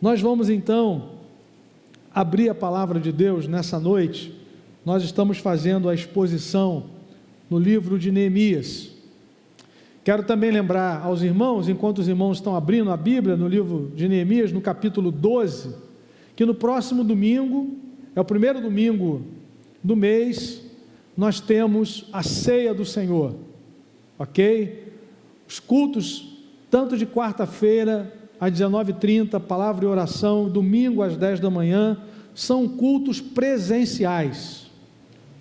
Nós vamos então abrir a palavra de Deus nessa noite. Nós estamos fazendo a exposição no livro de Neemias. Quero também lembrar aos irmãos, enquanto os irmãos estão abrindo a Bíblia no livro de Neemias, no capítulo 12, que no próximo domingo, é o primeiro domingo do mês, nós temos a ceia do Senhor, ok? Os cultos, tanto de quarta-feira às 19h30, palavra e oração, domingo às 10 da manhã, são cultos presenciais,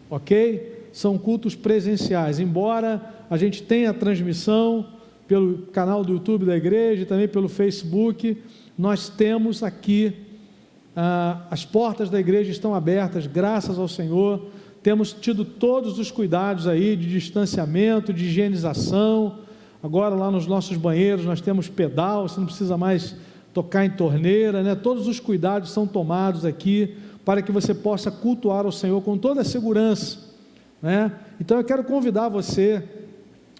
ok? São cultos presenciais, embora a gente tenha a transmissão pelo canal do YouTube da igreja e também pelo Facebook, nós temos aqui, as portas da igreja estão abertas, graças ao Senhor. Temos tido todos os cuidados aí de distanciamento, de higienização. Agora lá nos nossos banheiros nós temos pedal, você não precisa mais tocar em torneira, né? Todos os cuidados são tomados aqui para que você possa cultuar ao Senhor com toda a segurança, né? Então eu quero convidar você,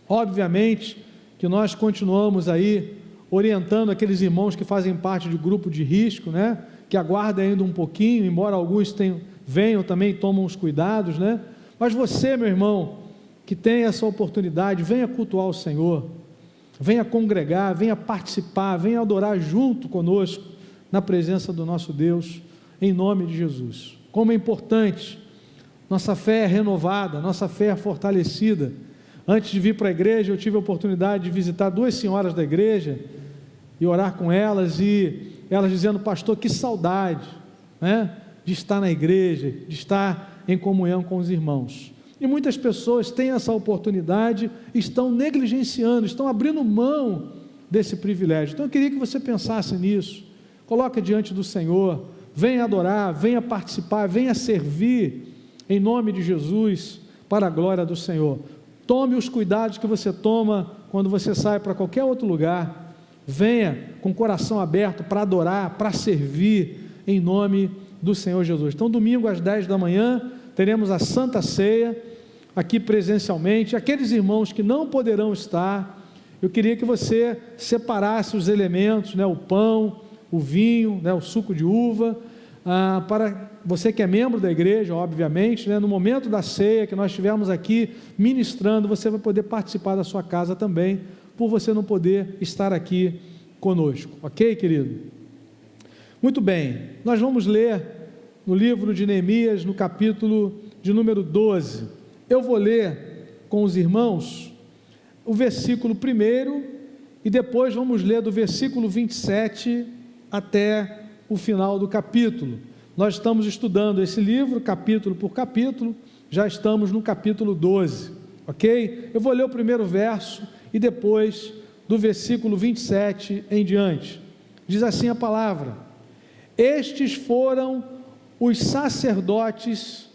obviamente que nós continuamos aí orientando aqueles irmãos que fazem parte de grupo de risco, né? Que aguardem ainda um pouquinho, embora alguns venham também e tomam os cuidados, né? Mas você, meu irmão, que tem essa oportunidade, venha cultuar o Senhor, venha congregar, venha participar, venha adorar junto conosco, na presença do nosso Deus, em nome de Jesus. Como é importante, nossa fé é renovada, nossa fé é fortalecida. Antes de vir para a igreja, eu tive a oportunidade de visitar 2 senhoras da igreja, e orar com elas, e elas dizendo: pastor, que saudade, né? De estar na igreja, de estar em comunhão com os irmãos. E muitas pessoas têm essa oportunidade, estão negligenciando, estão abrindo mão desse privilégio. Então eu queria que você pensasse nisso, coloque diante do Senhor, venha adorar, venha participar, venha servir, em nome de Jesus, para a glória do Senhor. Tome os cuidados que você toma quando você sai para qualquer outro lugar, venha com o coração aberto para adorar, para servir, em nome do Senhor Jesus. Então domingo às 10 da manhã, teremos a Santa Ceia, aqui presencialmente. Aqueles irmãos que não poderão estar, eu queria que você separasse os elementos, né, o pão, o vinho, né, o suco de uva, para você que é membro da igreja, obviamente, né, no momento da ceia que nós estivermos aqui ministrando, você vai poder participar da sua casa também, por você não poder estar aqui conosco, ok, querido? Muito bem, nós vamos ler no livro de Neemias, no capítulo de número 12, eu vou ler com os irmãos o versículo 1 e depois vamos ler do versículo 27 até o final do capítulo. Nós estamos estudando esse livro, capítulo por capítulo, já estamos no capítulo 12, ok? Eu vou ler o primeiro verso e depois do versículo 27 em diante. Diz assim a palavra: estes foram os sacerdotes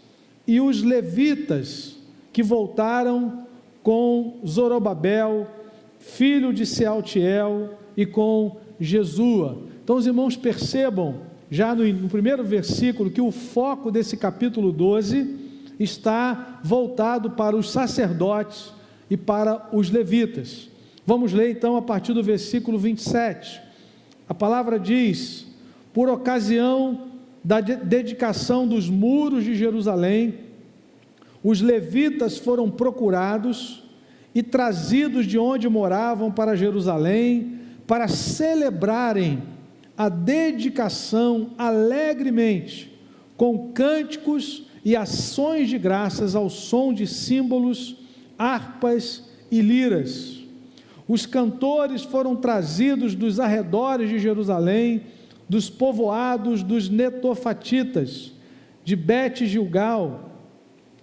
e os levitas que voltaram com Zorobabel, filho de Sealtiel, e com Jesua. Então os irmãos percebam, já no primeiro versículo, que o foco desse capítulo 12 está voltado para os sacerdotes e para os levitas. Vamos ler então a partir do versículo 27. A palavra diz: por ocasião da dedicação dos muros de Jerusalém, os levitas foram procurados e trazidos de onde moravam para Jerusalém, para celebrarem a dedicação alegremente, com cânticos e ações de graças ao som de símbolos, harpas e liras. Os cantores foram trazidos dos arredores de Jerusalém, dos povoados dos netofatitas, de Bet-Gilgal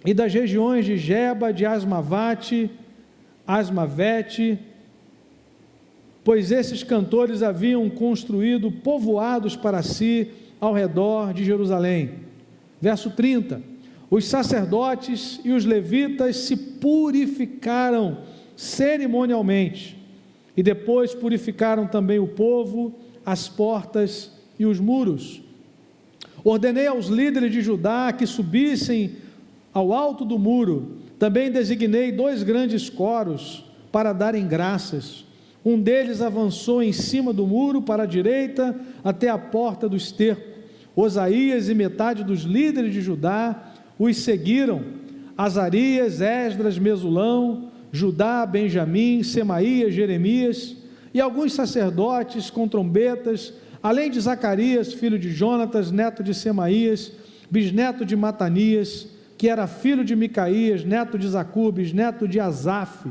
e das regiões de Geba, de Asmavete, pois esses cantores haviam construído povoados para si ao redor de Jerusalém. Verso 30, os sacerdotes e os levitas se purificaram cerimonialmente, e depois purificaram também o povo, as portas e os muros. Ordenei aos líderes de Judá que subissem ao alto do muro. Também designei 2 grandes coros para darem graças. Um deles avançou em cima do muro para a direita até a porta do esterco. Osaías e metade dos líderes de Judá os seguiram: Azarias, Esdras, Mesulão, Judá, Benjamim, Semaías, Jeremias e alguns sacerdotes com trombetas, além de Zacarias, filho de Jonatas, neto de Semaías, bisneto de Matanias, que era filho de Micaías, neto de Zacubes, neto de Asaf,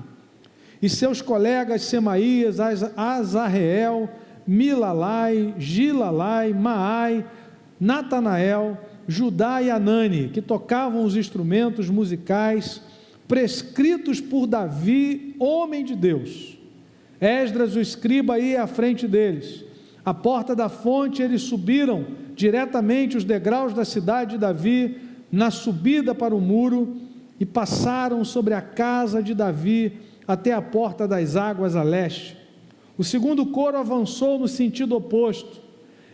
e seus colegas Semaías, Azarreel, Milalai, Gilalai, Maai, Natanael, Judá e Anani, que tocavam os instrumentos musicais prescritos por Davi, homem de Deus. Esdras, o escriba, ia à frente deles. À porta da fonte eles subiram diretamente os degraus da cidade de Davi, na subida para o muro, e passaram sobre a casa de Davi até a porta das águas a leste. O segundo coro avançou no sentido oposto.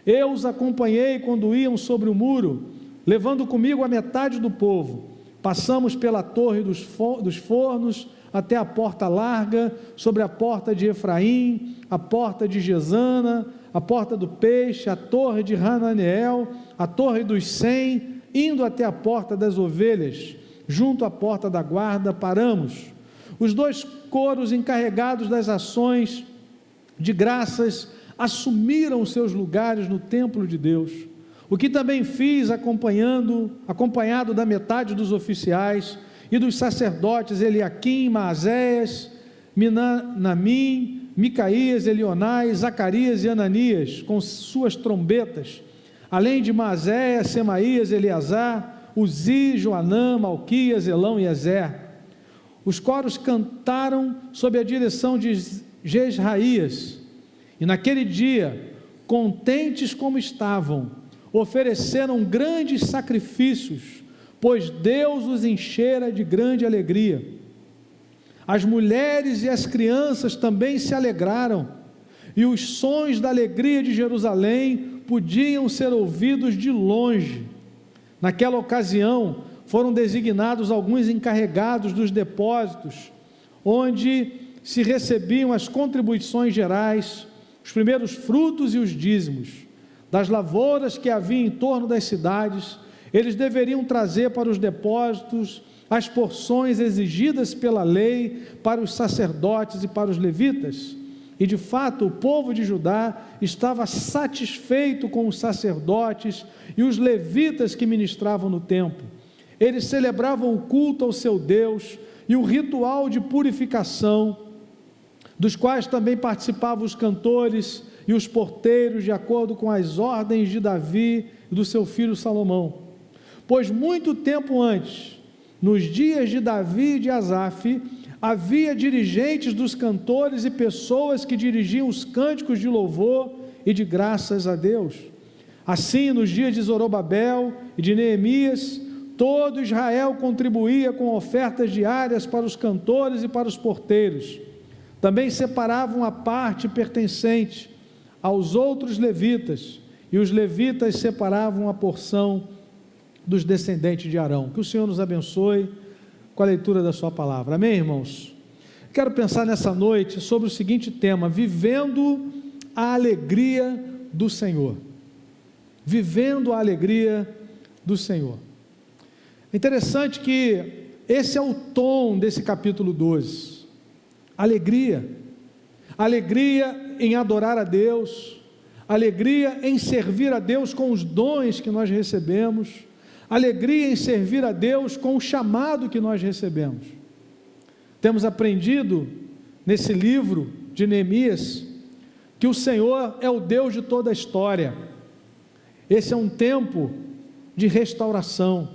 Eu os acompanhei quando iam sobre o muro, levando comigo a metade do povo. Passamos pela torre dos fornos até a porta larga, sobre a porta de Efraim, a porta de Gesana, a porta do peixe, a torre de Hananeel, a torre dos 100, indo até a porta das ovelhas. Junto à porta da guarda paramos. Os dois coros encarregados das ações de graças assumiram seus lugares no templo de Deus, o que também fiz acompanhado da metade dos oficiais e dos sacerdotes Eliaquim, Maazéias, Minamim, Micaías, Elionai, Zacarias e Ananias, com suas trombetas, além de Maazéias, Semaías, Eleazar, Uzi, Joanã, Malquias, Elão e Ezer. Os coros cantaram sob a direção de Jesraías, e naquele dia, contentes como estavam, ofereceram grandes sacrifícios, pois Deus os enchera de grande alegria. As mulheres e as crianças também se alegraram, e os sons da alegria de Jerusalém podiam ser ouvidos de longe. Naquela ocasião, foram designados alguns encarregados dos depósitos, onde se recebiam as contribuições gerais, os primeiros frutos e os dízimos das lavouras que havia em torno das cidades. Eles deveriam trazer para os depósitos as porções exigidas pela lei para os sacerdotes e para os levitas. E de fato o povo de Judá estava satisfeito com os sacerdotes e os levitas que ministravam no templo. Eles celebravam o culto ao seu Deus e o ritual de purificação, dos quais também participavam os cantores e os porteiros, de acordo com as ordens de Davi e do seu filho Salomão. Pois muito tempo antes, nos dias de Davi e de Asaf, havia dirigentes dos cantores e pessoas que dirigiam os cânticos de louvor e de graças a Deus. Assim, nos dias de Zorobabel e de Neemias, todo Israel contribuía com ofertas diárias para os cantores e para os porteiros. Também separavam a parte pertencente aos outros levitas, e os levitas separavam a porção dos descendentes de Arão. Que o Senhor nos abençoe com a leitura da sua palavra. Amém, irmãos? Quero pensar nessa noite sobre o seguinte tema: vivendo a alegria do Senhor. Vivendo a alegria do Senhor. É interessante que esse é o tom desse capítulo 12. Alegria em adorar a Deus, alegria em servir a Deus com os dons que nós recebemos, alegria em servir a Deus com o chamado que nós recebemos. Temos aprendido nesse livro de Neemias que o Senhor é o Deus de toda a história. Esse é um tempo de restauração.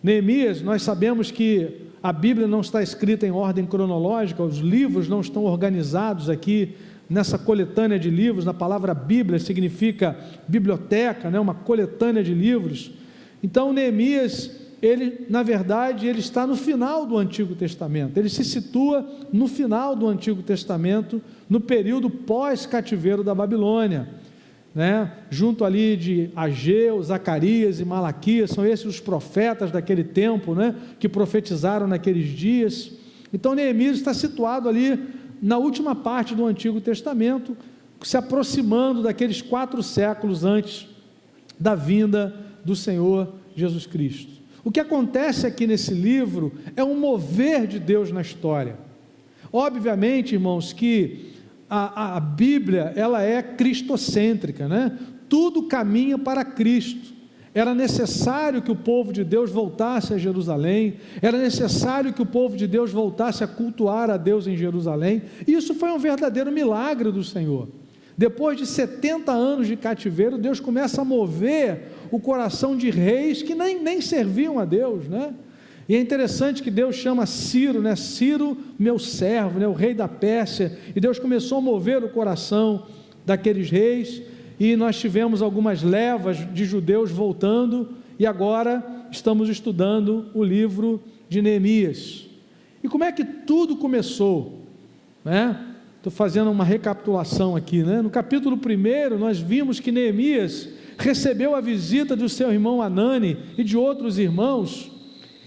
Neemias, nós sabemos que a Bíblia não está escrita em ordem cronológica, os livros não estão organizados aqui nessa coletânea de livros. Na palavra Bíblia significa biblioteca, né? Uma coletânea de livros. Então Neemias, na verdade, ele está no final do Antigo Testamento, ele se situa no final do Antigo Testamento, no período pós-cativeiro da Babilônia, né? Junto ali de Ageu, Zacarias e Malaquias, são esses os profetas daquele tempo, né? Que profetizaram naqueles dias. Então Neemias está situado ali na última parte do Antigo Testamento, se aproximando daqueles 4 séculos antes da vinda do Senhor Jesus Cristo. O que acontece aqui nesse livro é um mover de Deus na história. Obviamente, irmãos, que a Bíblia, ela é cristocêntrica, né? Tudo caminha para Cristo. Era necessário que o povo de Deus voltasse a Jerusalém, era necessário que o povo de Deus voltasse a cultuar a Deus em Jerusalém, e isso foi um verdadeiro milagre do Senhor. Depois de 70 anos de cativeiro, Deus começa a mover o coração de reis que nem serviam a Deus, né? E é interessante que Deus chama Ciro, né? Ciro, meu servo, né? O rei da Pérsia, e Deus começou a mover o coração daqueles reis, e nós tivemos algumas levas de judeus voltando, e agora estamos estudando o livro de Neemias. E como é que tudo começou, né? Estou fazendo uma recapitulação aqui, né? No capítulo 1, nós vimos que Neemias recebeu a visita do seu irmão Anani e de outros irmãos,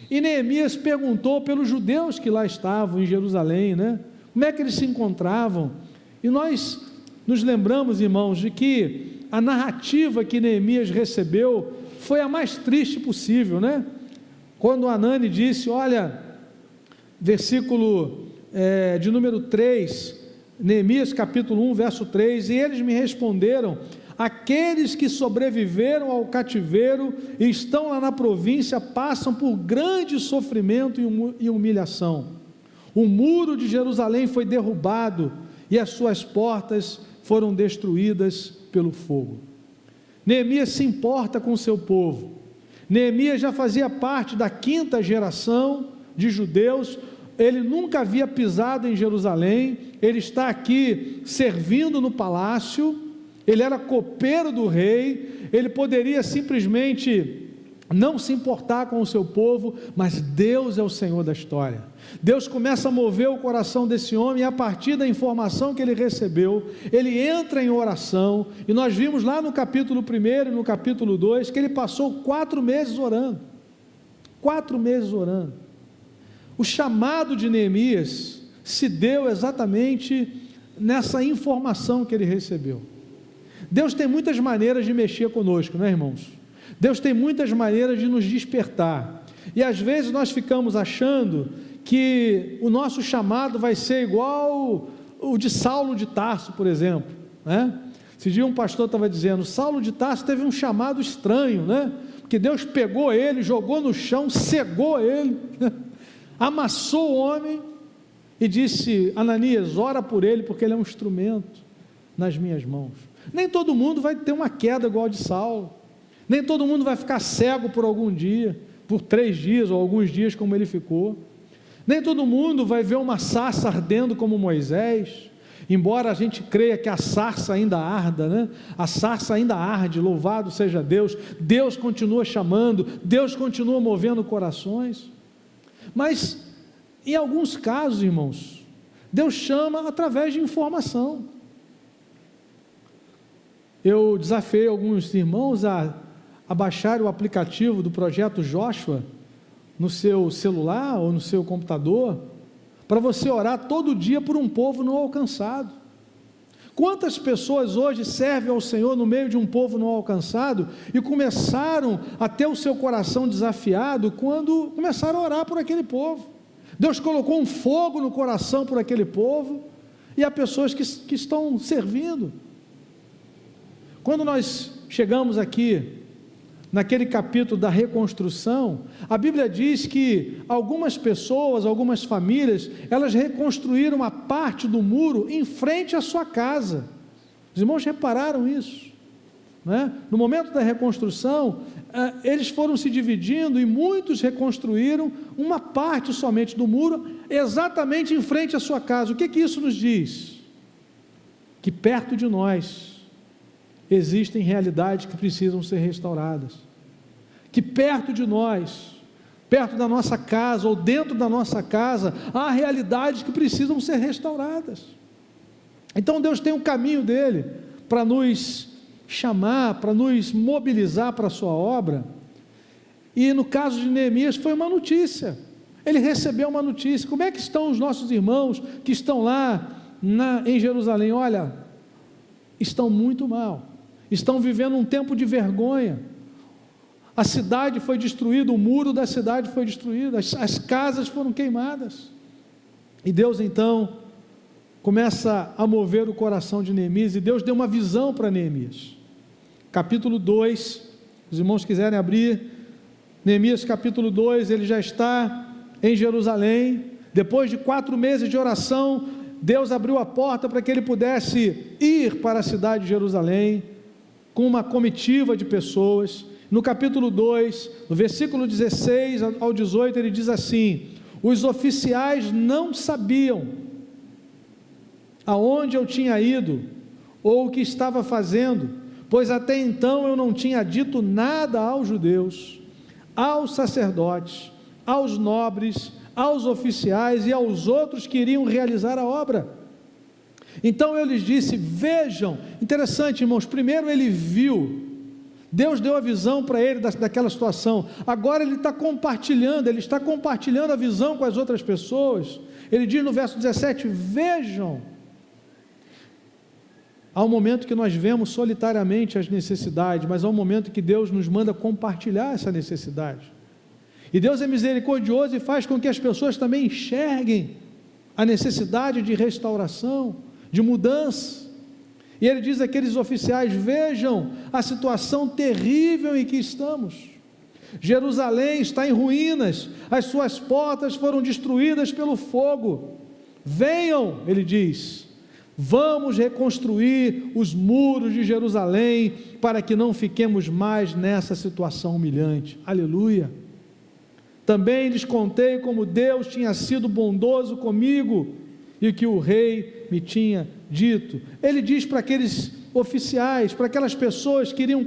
e Neemias perguntou pelos judeus que lá estavam em Jerusalém, né? Como é que eles se encontravam? E nós nos lembramos, irmãos, de que a narrativa que Neemias recebeu foi a mais triste possível, né? Quando Anani disse, olha, versículo de número 3, Neemias capítulo 1, verso 3, e eles me responderam, aqueles que sobreviveram ao cativeiro e estão lá na província, passam por grande sofrimento e humilhação. O muro de Jerusalém foi derrubado, e as suas portas foram destruídas pelo fogo. Neemias se importa com o seu povo. Neemias já fazia parte da 5ª geração de judeus, ele nunca havia pisado em Jerusalém, ele está aqui servindo no palácio, ele era copeiro do rei, ele poderia simplesmente não se importar com o seu povo, mas Deus é o Senhor da história. Deus começa a mover o coração desse homem, e a partir da informação que ele recebeu, ele entra em oração, e nós vimos lá no capítulo 1 e no capítulo 2, que ele passou 4 meses orando, 4 meses orando. O chamado de Neemias se deu exatamente nessa informação que ele recebeu. Deus tem muitas maneiras de mexer conosco, não é, irmãos? Deus tem muitas maneiras de nos despertar, e às vezes nós ficamos achando que o nosso chamado vai ser igual o de Saulo de Tarso, por exemplo, né? Esse dia um pastor estava dizendo, Saulo de Tarso teve um chamado estranho, né? Porque Deus pegou ele, jogou no chão, cegou ele, amassou o homem, e disse, Ananias, ora por ele, porque ele é um instrumento nas minhas mãos. Nem todo mundo vai ter uma queda igual a de Saulo, nem todo mundo vai ficar cego por algum dia, por 3 dias ou alguns dias como ele ficou, nem todo mundo vai ver uma sarça ardendo como Moisés, embora a gente creia que a sarça ainda arda, né? A sarça ainda arde, louvado seja Deus, Deus continua chamando, Deus continua movendo corações, mas em alguns casos, irmãos, Deus chama através de informação. Eu desafiei alguns irmãos a baixar o aplicativo do projeto Joshua no seu celular ou no seu computador, para você orar todo dia por um povo não alcançado. Quantas pessoas hoje servem ao Senhor no meio de um povo não alcançado e começaram a ter o seu coração desafiado quando começaram a orar por aquele povo? Deus colocou um fogo no coração por aquele povo, e há pessoas que estão servindo. Quando nós chegamos aqui naquele capítulo da reconstrução, a Bíblia diz que algumas pessoas, algumas famílias, elas reconstruíram a parte do muro em frente à sua casa. Os irmãos repararam isso, né? No momento da reconstrução, eles foram se dividindo, e muitos reconstruíram uma parte somente do muro, exatamente em frente à sua casa. O que isso nos diz? Que perto de nós existem realidades que precisam ser restauradas, que perto de nós, perto da nossa casa ou dentro da nossa casa, há realidades que precisam ser restauradas. Então Deus tem um caminho dele para nos chamar, para nos mobilizar para a sua obra. E no caso de Neemias foi uma notícia, ele recebeu uma notícia. Como é que estão os nossos irmãos que estão lá em Jerusalém: olha, estão muito mal, estão vivendo um tempo de vergonha, a cidade foi destruída, o muro da cidade foi destruído, as casas foram queimadas. E Deus então começa a mover o coração de Neemias, e Deus deu uma visão para Neemias. Capítulo 2, os irmãos quiserem abrir, Neemias capítulo 2, ele já está em Jerusalém. Depois de 4 meses de oração, Deus abriu a porta para que ele pudesse ir para a cidade de Jerusalém, com uma comitiva de pessoas. No capítulo 2, no versículo 16 ao 18, ele diz assim: os oficiais não sabiam aonde eu tinha ido, ou o que estava fazendo, pois até então eu não tinha dito nada aos judeus, aos sacerdotes, aos nobres, aos oficiais e aos outros que iriam realizar a obra. Então eu lhes disse: vejam. Interessante, irmãos, primeiro ele viu, Deus deu a visão para ele daquela situação, agora ele está compartilhando a visão com as outras pessoas. Ele diz no verso 17: vejam. Há um momento que nós vemos solitariamente as necessidades, mas há um momento que Deus nos manda compartilhar essa necessidade. E Deus é misericordioso e faz com que as pessoas também enxerguem a necessidade de restauração, de mudança. E ele diz àqueles oficiais: vejam a situação terrível em que estamos. Jerusalém está em ruínas, as suas portas foram destruídas pelo fogo. Venham, ele diz, vamos reconstruir os muros de Jerusalém, para que não fiquemos mais nessa situação humilhante. Aleluia. Também lhes contei como Deus tinha sido bondoso comigo, e que o rei me tinha dito. Ele diz para aqueles oficiais, para aquelas pessoas que iriam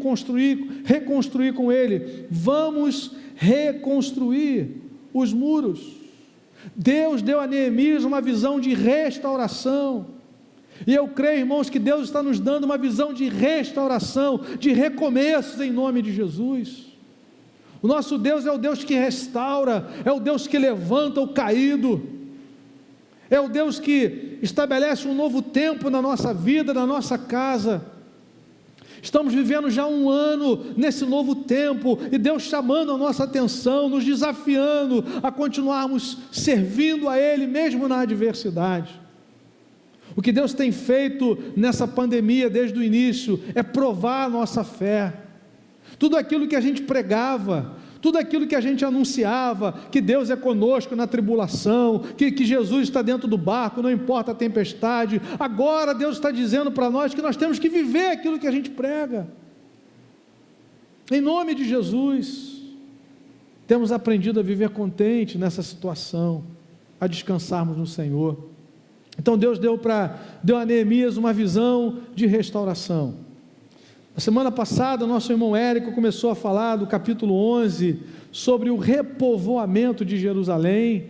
reconstruir com ele: vamos reconstruir os muros. Deus deu a Neemias uma visão de restauração, e eu creio, irmãos, que Deus está nos dando uma visão de restauração, de recomeços, em nome de Jesus. O nosso Deus é o Deus que restaura, é o Deus que levanta o caído, é o Deus que estabelece um novo tempo na nossa vida, na nossa casa. Estamos vivendo já um ano nesse novo tempo, e Deus chamando a nossa atenção, nos desafiando a continuarmos servindo a Ele, mesmo na adversidade. O que Deus tem feito nessa pandemia desde o início é provar a nossa fé. Tudo aquilo que a gente pregava, tudo aquilo que a gente anunciava, que Deus é conosco na tribulação, que Jesus está dentro do barco, não importa a tempestade, agora Deus está dizendo para nós que nós temos que viver aquilo que a gente prega. Em nome de Jesus, temos aprendido a viver contente nessa situação, a descansarmos no Senhor. Então Deus deu a Neemias uma visão de restauração. Na semana passada, nosso irmão Érico começou a falar do capítulo 11, sobre o repovoamento de Jerusalém,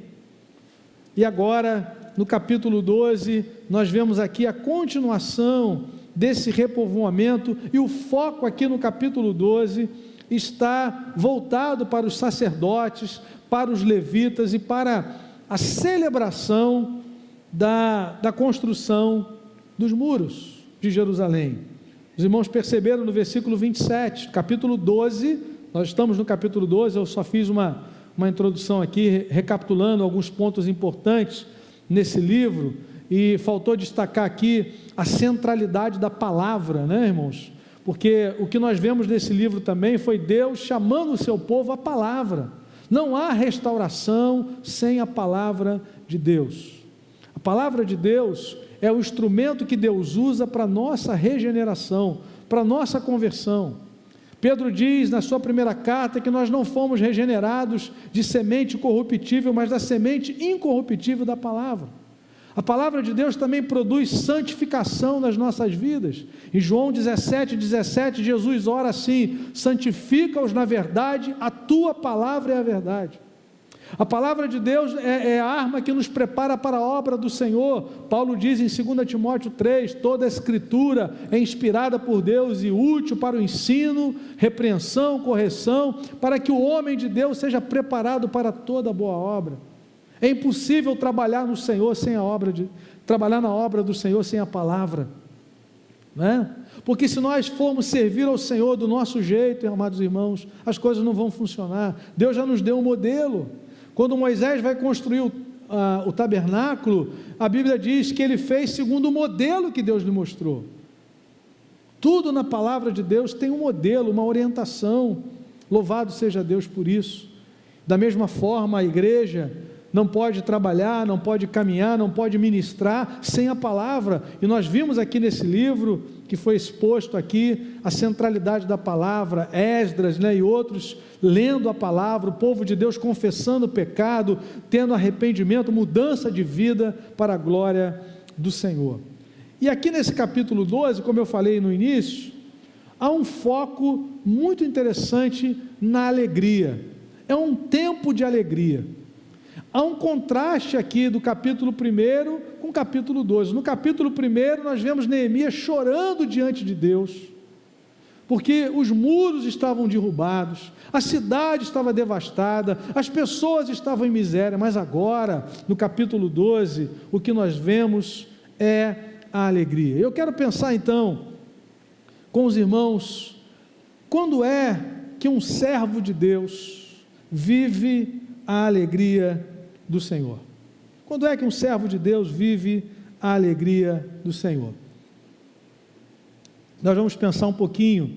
e agora, no capítulo 12, nós vemos aqui a continuação desse repovoamento, e o foco aqui no capítulo 12, está voltado para os sacerdotes, para os levitas, e para a celebração da construção dos muros de Jerusalém. Os irmãos perceberam no versículo 27, capítulo 12, nós estamos no capítulo 12, eu só fiz uma introdução aqui, recapitulando alguns pontos importantes nesse livro, e faltou destacar aqui a centralidade da palavra, né, irmãos? Porque o que nós vemos nesse livro também foi Deus chamando o seu povo à palavra. Não há restauração sem a palavra de Deus. A palavra de Deus é o instrumento que Deus usa para a nossa regeneração, para a nossa conversão. Pedro diz na sua primeira carta que nós não fomos regenerados de semente corruptível, mas da semente incorruptível da palavra. A palavra de Deus também produz santificação nas nossas vidas. Em João 17:17, Jesus ora assim: santifica-os na verdade, a tua palavra é a verdade. A palavra de Deus é a arma que nos prepara para a obra do Senhor. Paulo diz em 2 Timóteo 3, toda a escritura é inspirada por Deus e útil para o ensino, repreensão, correção, para que o homem de Deus seja preparado para toda boa obra. É impossível trabalhar no Senhor sem trabalhar na obra do Senhor sem a palavra, né? Porque se nós formos servir ao Senhor do nosso jeito, amados irmãos, as coisas não vão funcionar. Deus já nos deu um modelo. Quando Moisés vai construir o tabernáculo, a Bíblia diz que ele fez segundo o modelo que Deus lhe mostrou. Tudo na palavra de Deus tem um modelo, uma orientação. Louvado seja Deus por isso. Da mesma forma, a igreja não pode trabalhar, não pode caminhar, não pode ministrar sem a palavra. E nós vimos aqui nesse livro, que foi exposto aqui, a centralidade da palavra, Esdras, né, e outros, lendo a palavra, o povo de Deus confessando o pecado, tendo arrependimento, mudança de vida para a glória do Senhor. E aqui nesse capítulo 12, como eu falei no início, há um foco muito interessante na alegria. É um tempo de alegria. Há um contraste aqui do capítulo 1 com o capítulo 12. No capítulo 1 nós vemos Neemias chorando diante de Deus, porque os muros estavam derrubados, a cidade estava devastada, as pessoas estavam em miséria, mas agora, no capítulo 12, o que nós vemos é a alegria. Eu quero pensar então, com os irmãos, quando é que um servo de Deus vive a alegria do Senhor? Quando é que um servo de Deus vive a alegria do Senhor? Nós vamos pensar um pouquinho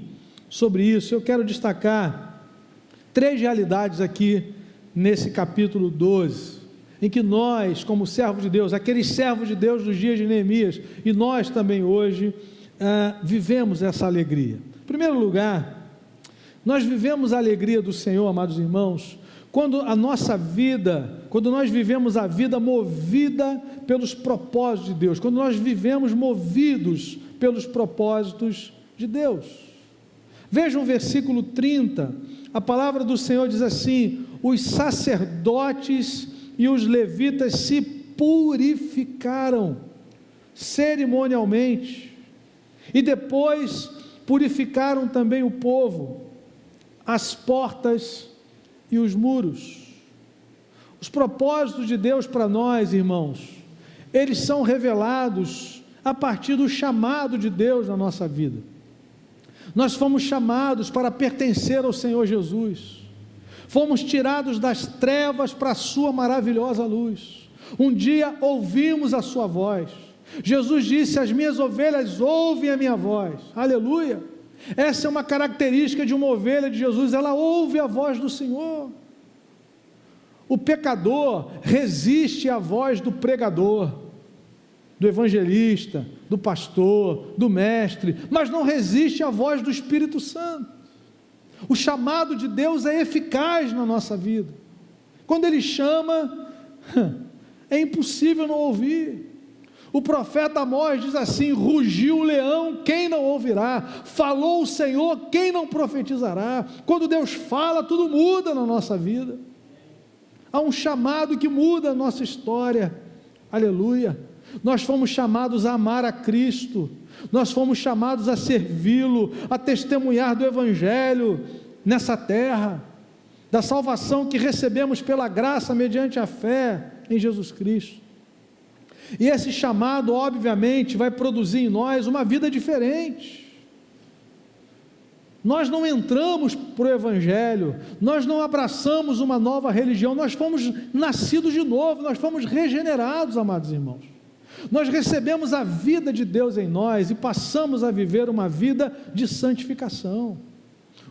sobre isso. Eu quero destacar 3 realidades aqui nesse capítulo 12, em que nós, como servo de Deus, aqueles servos de Deus dos dias de Neemias, e nós também hoje, vivemos essa alegria. Em primeiro lugar, nós vivemos a alegria do Senhor, amados irmãos, quando a nossa vida, quando nós vivemos a vida movida pelos propósitos de Deus, quando nós vivemos movidos pelos propósitos de Deus. Veja o versículo 30, a palavra do Senhor diz assim: os sacerdotes e os levitas se purificaram cerimonialmente, e depois purificaram também o povo, as portas e os muros. Os propósitos de Deus para nós, irmãos, eles são revelados a partir do chamado de Deus na nossa vida. Nós fomos chamados para pertencer ao Senhor Jesus, fomos tirados das trevas para a sua maravilhosa luz. Um dia ouvimos a sua voz. Jesus disse: as minhas ovelhas ouvem a minha voz. Aleluia! Essa é uma característica de uma ovelha de Jesus, ela ouve a voz do Senhor. O pecador resiste à voz do pregador, do evangelista, do pastor, do mestre, mas não resiste à voz do Espírito Santo. O chamado de Deus é eficaz na nossa vida. Quando Ele chama, é impossível não ouvir. O profeta Amós diz assim: rugiu o leão, quem não ouvirá? Falou o Senhor, quem não profetizará? Quando Deus fala, tudo muda na nossa vida. Há um chamado que muda a nossa história. Aleluia! Nós fomos chamados a amar a Cristo, nós fomos chamados a servi-lo, a testemunhar do Evangelho nessa terra, da salvação que recebemos pela graça mediante a fé em Jesus Cristo. E esse chamado, obviamente, vai produzir em nós uma vida diferente. Nós não entramos para o Evangelho, nós não abraçamos uma nova religião, nós fomos nascidos de novo, nós fomos regenerados, amados irmãos. Nós recebemos a vida de Deus em nós e passamos a viver uma vida de santificação,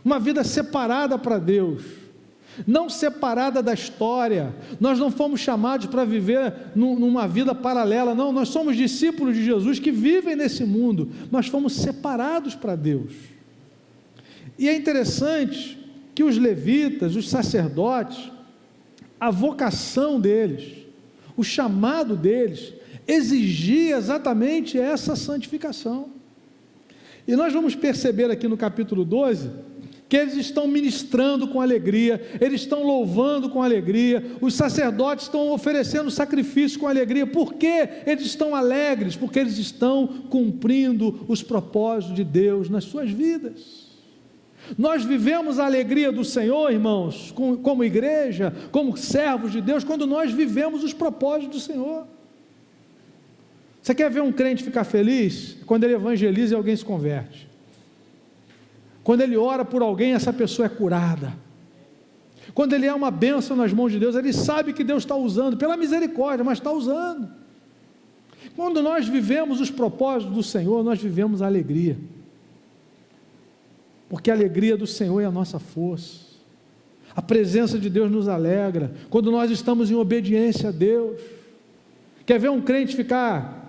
uma vida separada para Deus, não separada da história. Nós não fomos chamados para viver numa vida paralela, não, nós somos discípulos de Jesus que vivem nesse mundo, nós fomos separados para Deus. E é interessante que os levitas, os sacerdotes, a vocação deles, o chamado deles, exigia exatamente essa santificação. E nós vamos perceber aqui no capítulo 12, que eles estão ministrando com alegria, eles estão louvando com alegria, os sacerdotes estão oferecendo sacrifício com alegria. Por que eles estão alegres? Porque eles estão cumprindo os propósitos de Deus nas suas vidas. Nós vivemos a alegria do Senhor, irmãos, como igreja, como servos de Deus, quando nós vivemos os propósitos do Senhor. Você quer ver um crente ficar feliz? Quando ele evangeliza e alguém se converte. Quando ele ora por alguém, essa pessoa é curada. Quando ele é uma bênção nas mãos de Deus, ele sabe que Deus está usando, pela misericórdia, mas está usando. Quando nós vivemos os propósitos do Senhor, nós vivemos a alegria. Porque a alegria do Senhor é a nossa força. A presença de Deus nos alegra. Quando nós estamos em obediência a Deus. Quer ver um crente ficar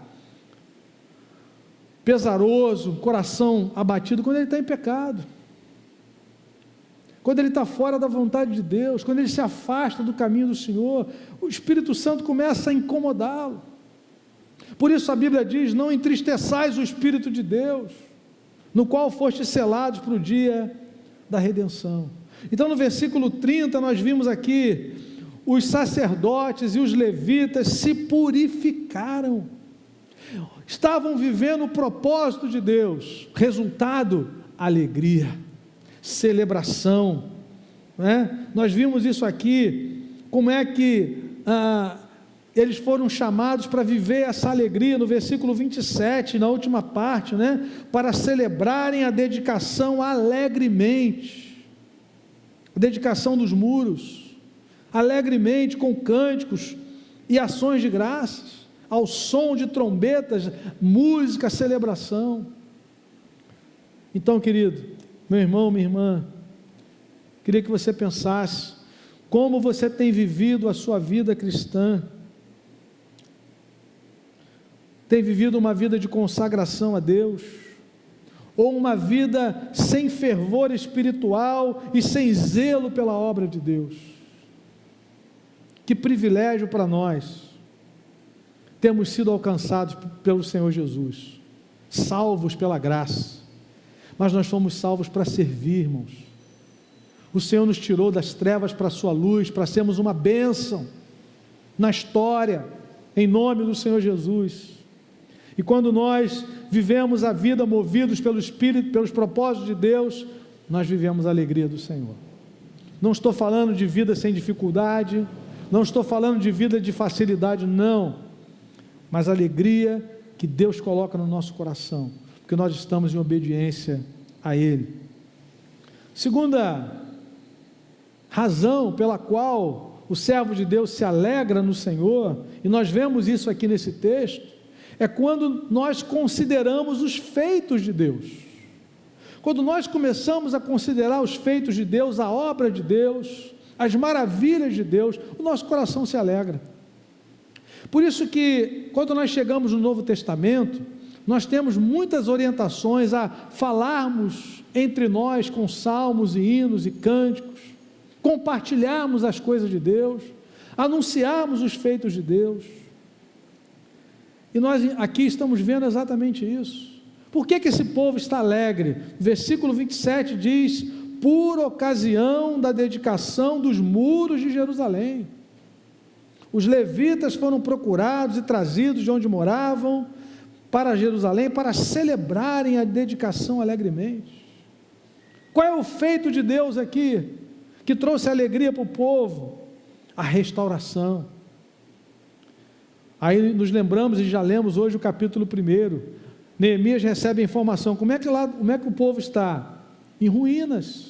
pesaroso, coração abatido, quando ele está em pecado, quando ele está fora da vontade de Deus, quando ele se afasta do caminho do Senhor, o Espírito Santo começa a incomodá-lo. Por isso a Bíblia diz: não entristeçais o Espírito de Deus, no qual fostes selados para o dia da redenção. Então no versículo 30 nós vimos aqui, os sacerdotes e os levitas se purificaram, estavam vivendo o propósito de Deus, resultado, alegria, celebração, né? Nós vimos isso aqui, como é que eles foram chamados para viver essa alegria, no versículo 27, na última parte, né? Para celebrarem a dedicação alegremente, a dedicação dos muros, alegremente, com cânticos e ações de graças, ao som de trombetas, música, celebração. Então, querido, meu irmão, minha irmã, queria que você pensasse, como você tem vivido a sua vida cristã, tem vivido uma vida de consagração a Deus, ou uma vida sem fervor espiritual e sem zelo pela obra de Deus? Que privilégio para nós, temos sido alcançados pelo Senhor Jesus, salvos pela graça, mas nós fomos salvos para servir, irmãos. O Senhor nos tirou das trevas para a sua luz, para sermos uma bênção na história, em nome do Senhor Jesus. E quando nós vivemos a vida movidos pelo Espírito, pelos propósitos de Deus, nós vivemos a alegria do Senhor. Não estou falando de vida sem dificuldade, não estou falando de vida de facilidade, não, mas a alegria que Deus coloca no nosso coração, porque nós estamos em obediência a Ele. Segunda razão pela qual o servo de Deus se alegra no Senhor, e nós vemos isso aqui nesse texto, é quando nós consideramos os feitos de Deus. Quando nós começamos a considerar os feitos de Deus, a obra de Deus, as maravilhas de Deus, o nosso coração se alegra. Por isso que, quando nós chegamos no Novo Testamento, nós temos muitas orientações a falarmos entre nós com salmos e hinos e cânticos, compartilharmos as coisas de Deus, anunciarmos os feitos de Deus. E nós aqui estamos vendo exatamente isso. Por que esse povo está alegre? Versículo 27 diz: por ocasião da dedicação dos muros de Jerusalém. Os levitas foram procurados e trazidos de onde moravam para Jerusalém para celebrarem a dedicação alegremente. Qual é o feito de Deus aqui que trouxe alegria para o povo? A restauração. Aí nos lembramos e já lemos hoje o capítulo 1. Neemias recebe a informação, como é que o povo está? Em ruínas.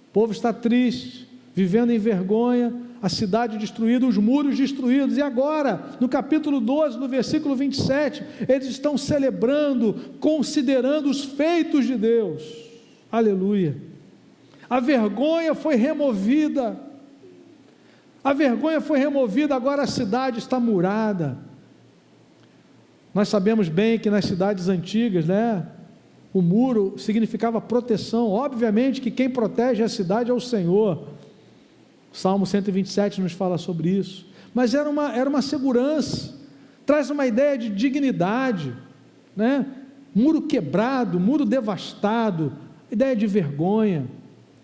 O povo está triste, vivendo em vergonha, a cidade destruída, os muros destruídos. E agora, no capítulo 12, no versículo 27, eles estão celebrando, considerando os feitos de Deus. Aleluia. A vergonha foi removida. A vergonha foi removida, agora a cidade está murada. Nós sabemos bem que nas cidades antigas, né, o muro significava proteção. Obviamente que quem protege a cidade é o Senhor. O Salmo 127 nos fala sobre isso. Mas era uma segurança, traz uma ideia de dignidade, né? Muro quebrado, muro devastado, ideia de vergonha,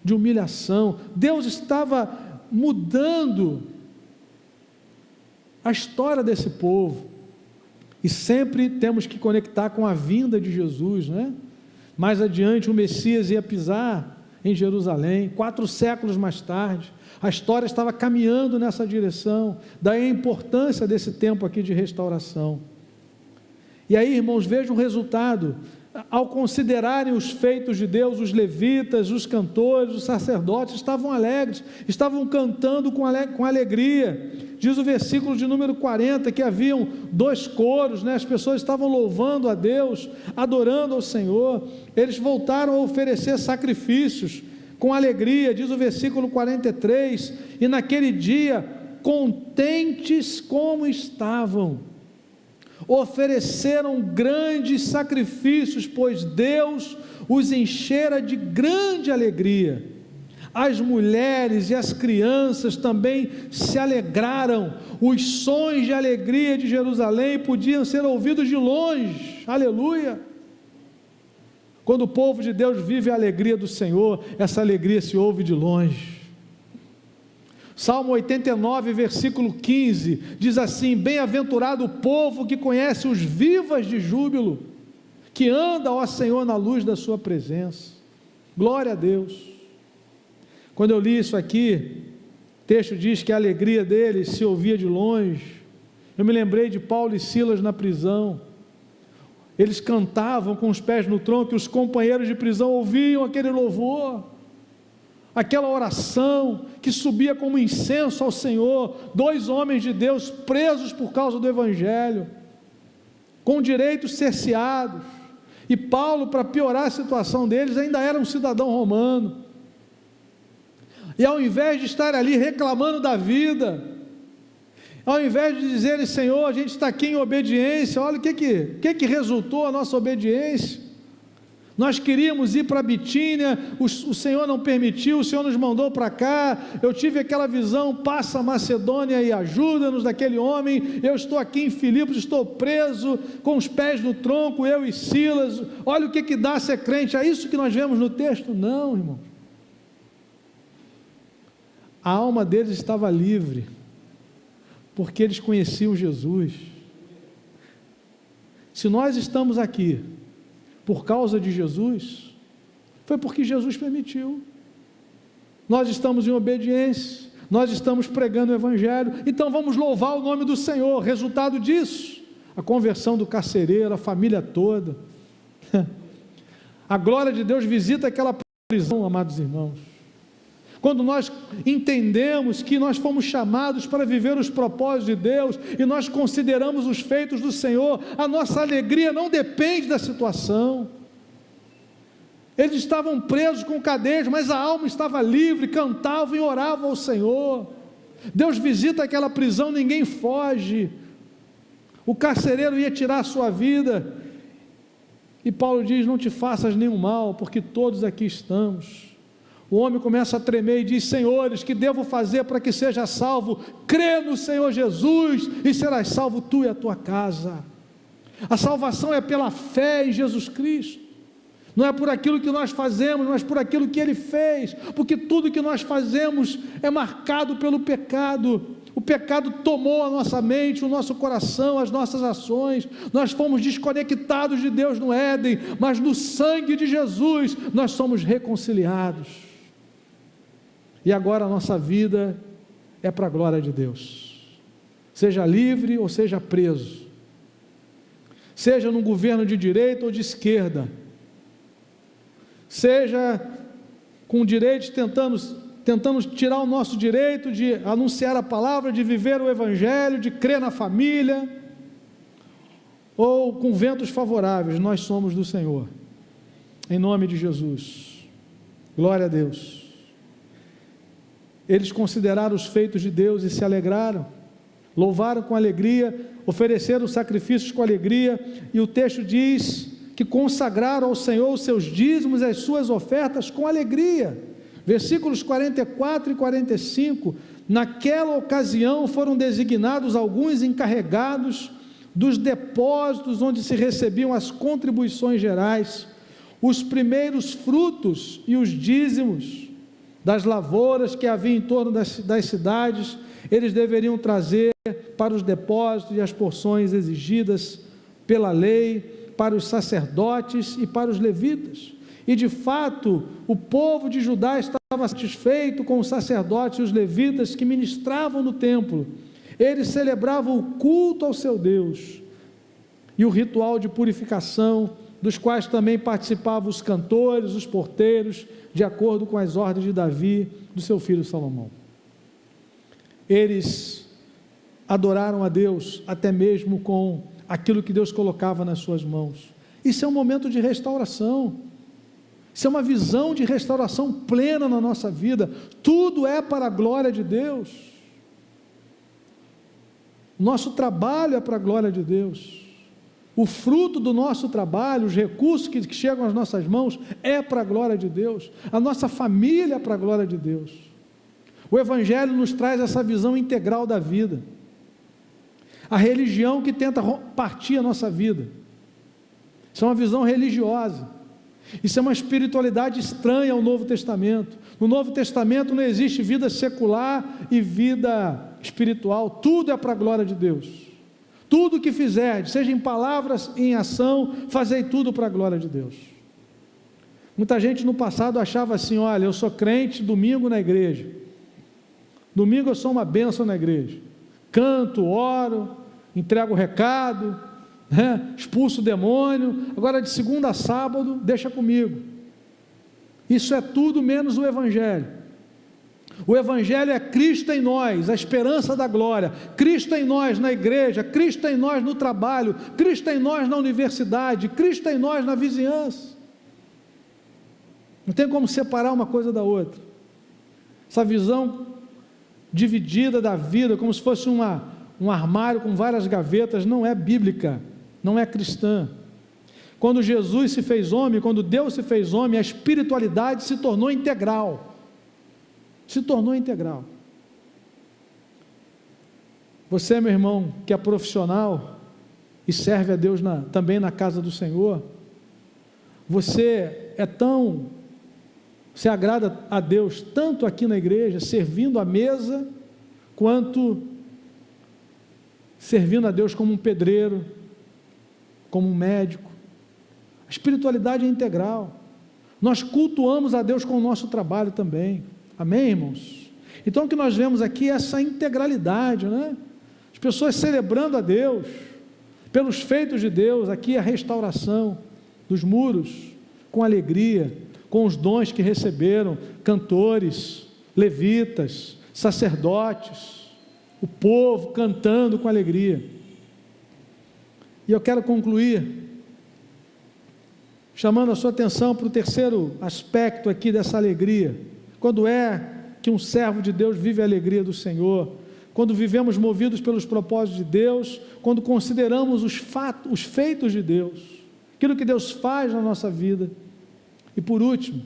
de humilhação. Deus estava mudando a história desse povo, e sempre temos que conectar com a vinda de Jesus, né? Mais adiante o Messias ia pisar em Jerusalém, 4 séculos mais tarde. A história estava caminhando nessa direção, daí a importância desse tempo aqui de restauração. E aí, irmãos, vejam o resultado. Ao considerarem os feitos de Deus, os levitas, os cantores, os sacerdotes estavam alegres, estavam cantando com alegria. Diz o versículo de número 40 que haviam 2 coros, né? As pessoas estavam louvando a Deus, adorando ao Senhor. Eles voltaram a oferecer sacrifícios com alegria, diz o versículo 43, e naquele dia, contentes como estavam, ofereceram grandes sacrifícios, pois Deus os enchera de grande alegria. As mulheres e as crianças também se alegraram. Os sons de alegria de Jerusalém podiam ser ouvidos de longe. Aleluia! Quando o povo de Deus vive a alegria do Senhor, essa alegria se ouve de longe. Salmo 89, versículo 15, diz assim: bem-aventurado o povo que conhece os vivas de júbilo, que anda, ó Senhor, na luz da sua presença. Glória a Deus. Quando eu li isso aqui, o texto diz que a alegria deles se ouvia de longe. Eu me lembrei de Paulo e Silas na prisão. Eles cantavam com os pés no tronco, e os companheiros de prisão ouviam aquele louvor, aquela oração que subia como incenso ao Senhor. 2 homens de Deus presos por causa do Evangelho, com direitos cerceados, e Paulo, para piorar a situação deles, ainda era um cidadão romano, e ao invés de estar ali reclamando da vida, ao invés de dizerem: Senhor, a gente está aqui em obediência, olha o que resultou a nossa obediência. Nós queríamos ir para Bitínia, o Senhor não permitiu, o Senhor nos mandou para cá. Eu tive aquela visão: passa a Macedônia e ajuda-nos daquele homem. Eu estou aqui em Filipos, estou preso, com os pés no tronco, eu e Silas. Olha o que dá ser crente. É isso que nós vemos no texto? Não, irmão. A alma deles estava livre, porque eles conheciam Jesus. Se nós estamos aqui por causa de Jesus, foi porque Jesus permitiu. Nós estamos em obediência, nós estamos pregando o Evangelho, então vamos louvar o nome do Senhor. Resultado disso, a conversão do carcereiro, a família toda. A glória de Deus visita aquela prisão, amados irmãos. Quando nós entendemos que nós fomos chamados para viver os propósitos de Deus, e nós consideramos os feitos do Senhor, a nossa alegria não depende da situação. Eles estavam presos com cadeias, mas a alma estava livre, cantavam e oravam ao Senhor. Deus visita aquela prisão, ninguém foge. O carcereiro ia tirar a sua vida, e Paulo diz: não te faças nenhum mal, porque todos aqui estamos. O homem começa a tremer e diz: Senhores, que devo fazer para que seja salvo? Crê no Senhor Jesus e serás salvo tu e a tua casa. A salvação é pela fé em Jesus Cristo, não é por aquilo que nós fazemos, mas por aquilo que Ele fez, porque tudo que nós fazemos é marcado pelo pecado. O pecado tomou a nossa mente, o nosso coração, as nossas ações. Nós fomos desconectados de Deus no Éden, mas no sangue de Jesus nós somos reconciliados. E agora a nossa vida é para a glória de Deus, seja livre ou seja preso, seja num governo de direita ou de esquerda, seja com direitos tentando tirar o nosso direito de anunciar a palavra, de viver o Evangelho, de crer na família, ou com ventos favoráveis, nós somos do Senhor, em nome de Jesus. Glória a Deus. Eles consideraram os feitos de Deus e se alegraram, louvaram com alegria, ofereceram sacrifícios com alegria, e o texto diz que consagraram ao Senhor os seus dízimos e as suas ofertas com alegria. Versículos 44 e 45, naquela ocasião foram designados alguns encarregados dos depósitos onde se recebiam as contribuições gerais, os primeiros frutos e os dízimos das lavouras que havia em torno das cidades. Eles deveriam trazer para os depósitos e as porções exigidas pela lei, para os sacerdotes e para os levitas. E de fato, o povo de Judá estava satisfeito com os sacerdotes e os levitas que ministravam no templo. Eles celebravam o culto ao seu Deus e o ritual de purificação, dos quais também participavam os cantores, os porteiros, de acordo com as ordens de Davi, do seu filho Salomão. Eles adoraram a Deus, até mesmo com aquilo que Deus colocava nas suas mãos. Isso é um momento de restauração. Isso é uma visão de restauração plena na nossa vida. Tudo é para a glória de Deus. Nosso trabalho é para a glória de Deus. O fruto do nosso trabalho, os recursos que chegam às nossas mãos, é para a glória de Deus. A nossa família é para a glória de Deus. O Evangelho nos traz essa visão integral da vida. A religião que tenta partir a nossa vida. Isso é uma visão religiosa. Isso é uma espiritualidade estranha ao Novo Testamento. No Novo Testamento não existe vida secular e vida espiritual. Tudo é para a glória de Deus. Tudo o que fizerdes, seja em palavras, em ação, fazei tudo para a glória de Deus. Muita gente no passado achava assim: olha, eu sou crente, domingo na igreja. Domingo eu sou uma bênção na igreja. Canto, oro, entrego o recado, expulso o demônio. Agora de segunda a sábado, deixa comigo. Isso é tudo menos o Evangelho. O Evangelho é Cristo em nós, a esperança da glória. Cristo em nós na igreja, Cristo em nós no trabalho, Cristo em nós na universidade, Cristo em nós na vizinhança. Não tem como separar uma coisa da outra. Essa visão dividida da vida, como se fosse um armário com várias gavetas, não é bíblica, não é cristã. Quando Jesus se fez homem, quando Deus se fez homem, a espiritualidade se tornou integral. Se tornou integral. Você, meu irmão, que é profissional e serve a Deus também na casa do Senhor, você agrada a Deus tanto aqui na igreja, servindo à mesa, quanto servindo a Deus como um pedreiro, como um médico. A espiritualidade é integral. Nós cultuamos a Deus com o nosso trabalho também. Amém, irmãos? Então o que nós vemos aqui é essa integralidade, né? As pessoas celebrando a Deus, pelos feitos de Deus, aqui a restauração dos muros, com alegria, com os dons que receberam, cantores, levitas, sacerdotes, o povo cantando com alegria. E eu quero concluir, chamando a sua atenção para o terceiro aspecto aqui dessa alegria. Quando é que um servo de Deus vive a alegria do Senhor? Quando vivemos movidos pelos propósitos de Deus, quando consideramos os feitos de Deus, aquilo que Deus faz na nossa vida. E por último,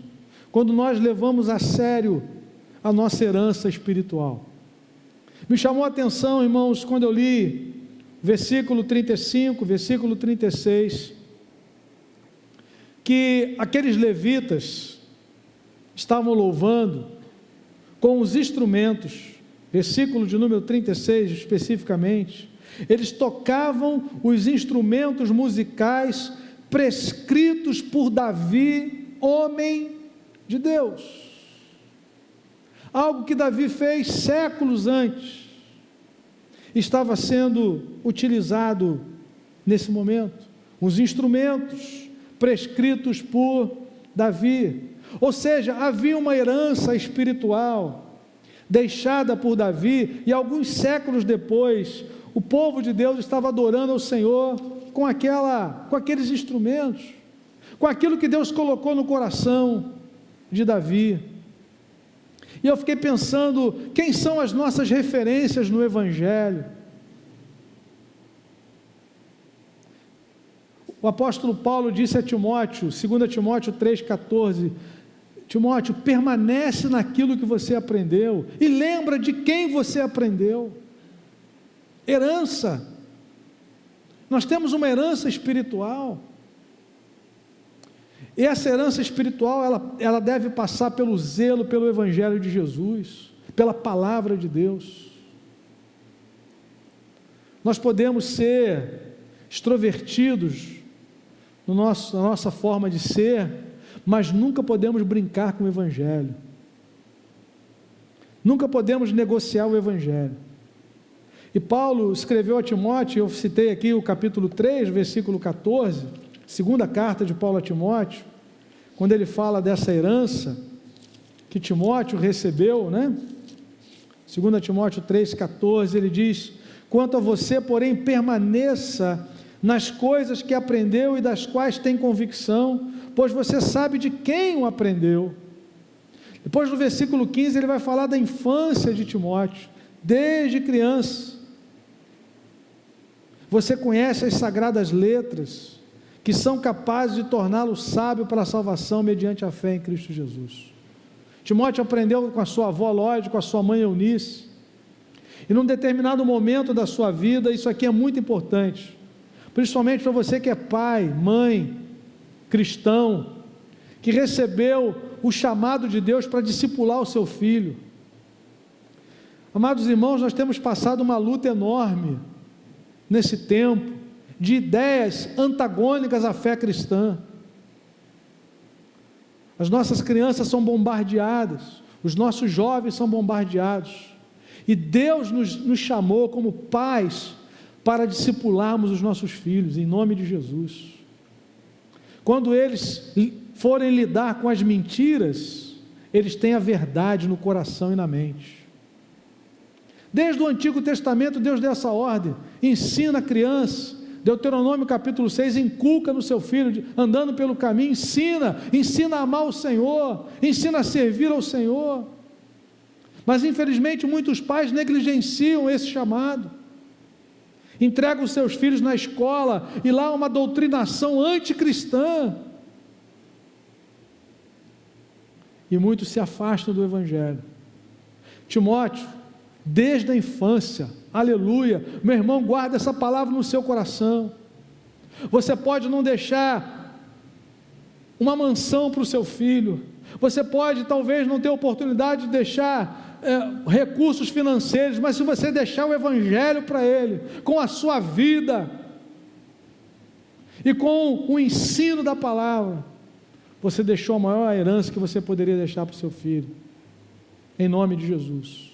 quando nós levamos a sério a nossa herança espiritual. Me chamou a atenção, irmãos, quando eu li versículo 35, versículo 36, que aqueles levitas estavam louvando com os instrumentos, versículo de número 36 especificamente, eles tocavam os instrumentos musicais prescritos por Davi, homem de Deus, algo que Davi fez séculos antes, estava sendo utilizado nesse momento, os instrumentos prescritos por Davi. Ou seja, havia uma herança espiritual deixada por Davi, e alguns séculos depois, o povo de Deus estava adorando ao Senhor com aqueles instrumentos, com aquilo que Deus colocou no coração de Davi. E eu fiquei pensando, quem são as nossas referências no Evangelho? O apóstolo Paulo disse a Timóteo, 2 Timóteo 3,14, Timóteo, permanece naquilo que você aprendeu, e lembra de quem você aprendeu. Herança, nós temos uma herança espiritual, e essa herança espiritual, ela deve passar pelo zelo, pelo Evangelho de Jesus, pela palavra de Deus. Nós podemos ser extrovertidos na nossa forma de ser, mas nunca podemos brincar com o Evangelho. Nunca podemos negociar o Evangelho. E Paulo escreveu a Timóteo, eu citei aqui o capítulo 3, versículo 14, segunda carta de Paulo a Timóteo, quando ele fala dessa herança que Timóteo recebeu, né? 2 Timóteo 3,14, ele diz: quanto a você, porém, permaneça nas coisas que aprendeu e das quais tem convicção, pois você sabe de quem o aprendeu. Depois no versículo 15 ele vai falar da infância de Timóteo, desde criança. Você conhece as sagradas letras, que são capazes de torná-lo sábio para a salvação mediante a fé em Cristo Jesus. Timóteo aprendeu com a sua avó Lóide, com a sua mãe Eunice, e num determinado momento da sua vida, isso aqui é muito importante, principalmente para você que é pai, mãe, cristão, que recebeu o chamado de Deus para discipular o seu filho. Amados irmãos, nós temos passado uma luta enorme nesse tempo, de ideias antagônicas à fé cristã. As nossas crianças são bombardeadas, os nossos jovens são bombardeados, e Deus nos chamou como pais para discipularmos os nossos filhos, em nome de Jesus. Quando eles forem lidar com as mentiras, eles têm a verdade no coração e na mente. Desde o Antigo Testamento Deus deu essa ordem: ensina a criança. Deuteronômio capítulo 6, inculca no seu filho, andando pelo caminho, ensina a amar o Senhor, ensina a servir ao Senhor. Mas infelizmente muitos pais negligenciam esse chamado, entregam os seus filhos na escola, e lá uma doutrinação anticristã, e muitos se afastam do Evangelho. Timóteo, desde a infância, aleluia, meu irmão, guarda essa palavra no seu coração. Você pode não deixar uma mansão para o seu filho, você pode talvez não ter oportunidade de deixar recursos financeiros, mas se você deixar o Evangelho para ele, com a sua vida, e com o ensino da palavra, você deixou a maior herança que você poderia deixar para o seu filho, em nome de Jesus.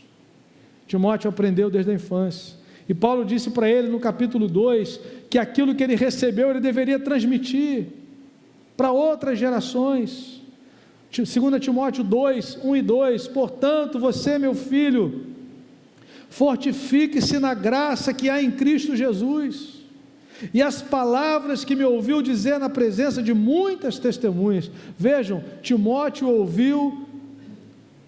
Timóteo aprendeu desde a infância, e Paulo disse para ele no capítulo 2, que aquilo que ele recebeu, ele deveria transmitir para outras gerações. 2 Timóteo 2, 1 e 2, portanto, você, meu filho, fortifique-se na graça que há em Cristo Jesus, e as palavras que me ouviu dizer na presença de muitas testemunhas. Vejam, Timóteo ouviu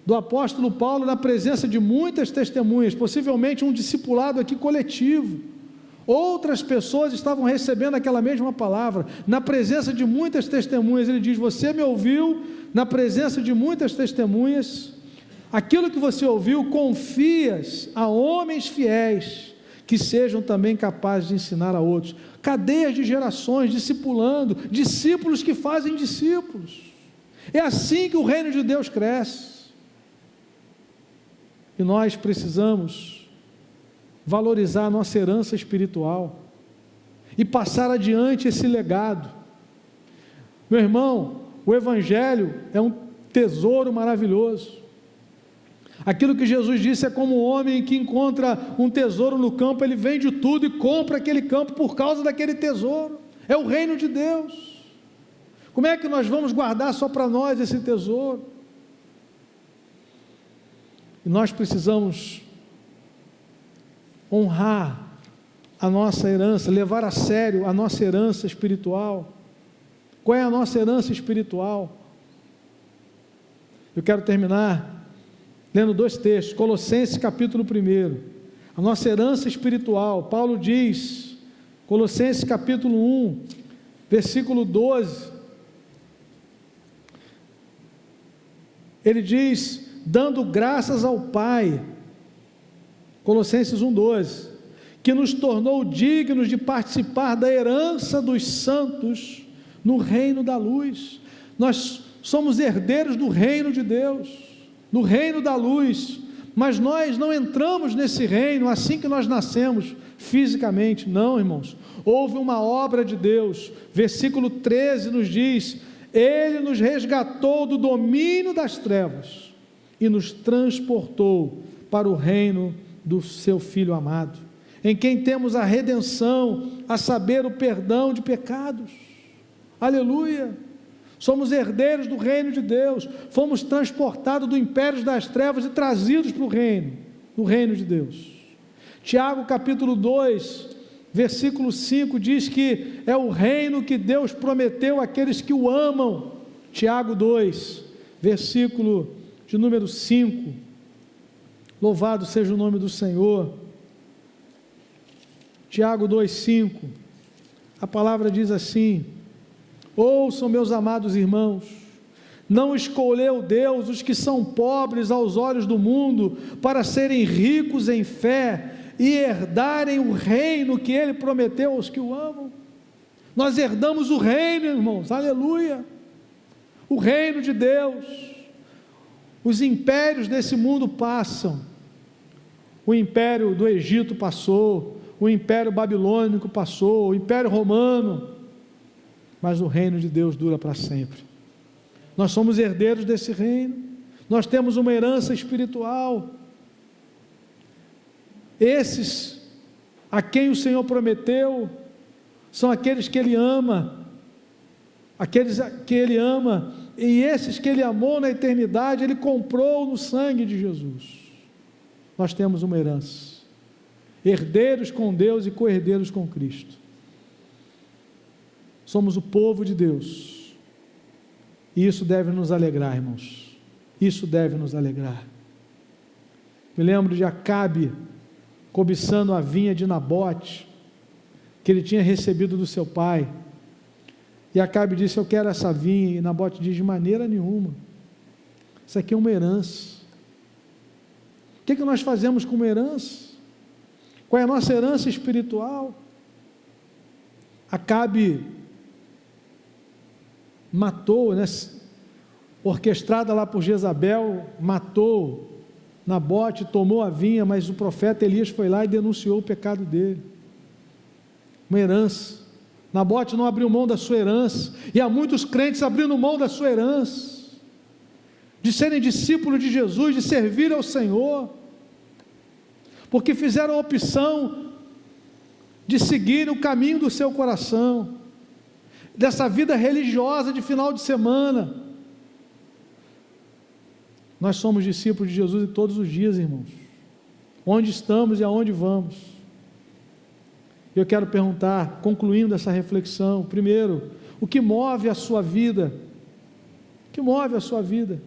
do apóstolo Paulo na presença de muitas testemunhas, possivelmente um discipulado aqui coletivo. Outras pessoas estavam recebendo aquela mesma palavra, na presença de muitas testemunhas. Ele diz: você me ouviu na presença de muitas testemunhas, aquilo que você ouviu confias a homens fiéis, que sejam também capazes de ensinar a outros. Cadeias de gerações, discipulando, discípulos que fazem discípulos. É assim que o reino de Deus cresce. E nós precisamos valorizar a nossa herança espiritual e passar adiante esse legado. Meu irmão, o Evangelho é um tesouro maravilhoso. Aquilo que Jesus disse é como um homem que encontra um tesouro no campo, ele vende tudo e compra aquele campo por causa daquele tesouro. É o reino de Deus. Como é que nós vamos guardar só para nós esse tesouro? E nós precisamos honrar a nossa herança, levar a sério a nossa herança espiritual. Qual é a nossa herança espiritual? Eu quero terminar lendo 2 textos, Colossenses capítulo 1, a nossa herança espiritual. Paulo diz, Colossenses capítulo 1, versículo 12, ele diz: dando graças ao Pai, Colossenses 1,12, que nos tornou dignos de participar da herança dos santos no reino da luz. Nós somos herdeiros do reino de Deus, no reino da luz, mas nós não entramos nesse reino assim que nós nascemos fisicamente, não, irmãos. Houve uma obra de Deus. Versículo 13 nos diz: Ele nos resgatou do domínio das trevas e nos transportou para o reino do seu Filho amado, em quem temos a redenção, a saber, o perdão de pecados. Aleluia! Somos herdeiros do reino de Deus, fomos transportados do império das trevas e trazidos para o reino de Deus. Tiago capítulo 2, versículo 5 diz que é o reino que Deus prometeu àqueles que o amam. Tiago 2, versículo de número 5. Louvado seja o nome do Senhor. Tiago 2,5, a palavra diz assim: ouçam, meus amados irmãos, não escolheu Deus os que são pobres aos olhos do mundo, para serem ricos em fé e herdarem o reino que Ele prometeu aos que o amam. Nós herdamos o reino, irmãos, aleluia, o reino de Deus. Os impérios desse mundo passam, o império do Egito passou, o império babilônico passou, o império romano, mas o reino de Deus dura para sempre. Nós somos herdeiros desse reino, nós temos uma herança espiritual. Esses a quem o Senhor prometeu são aqueles que Ele ama, aqueles que Ele ama, e esses que Ele amou na eternidade, Ele comprou no sangue de Jesus. Nós temos uma herança, herdeiros com Deus e co-herdeiros com Cristo. Somos o povo de Deus, e isso deve nos alegrar, irmãos, isso deve nos alegrar. Me lembro de Acabe cobiçando a vinha de Nabote, que ele tinha recebido do seu pai, e Acabe disse: eu quero essa vinha, e Nabote diz: de maneira nenhuma, isso aqui é uma herança. O que nós fazemos com uma herança? Qual é a nossa herança espiritual? Acabe matou, orquestrada lá por Jezabel, matou Nabote, tomou a vinha, mas o profeta Elias foi lá e denunciou o pecado dele. Uma herança. Nabote não abriu mão da sua herança, e há muitos crentes abrindo mão da sua herança, de serem discípulos de Jesus, de servir ao Senhor, porque fizeram a opção de seguir o caminho do seu coração, dessa vida religiosa de final de semana. Nós somos discípulos de Jesus de todos os dias, irmãos, onde estamos e aonde vamos. Eu quero perguntar, concluindo essa reflexão, primeiro, o que move a sua vida? O que move a sua vida?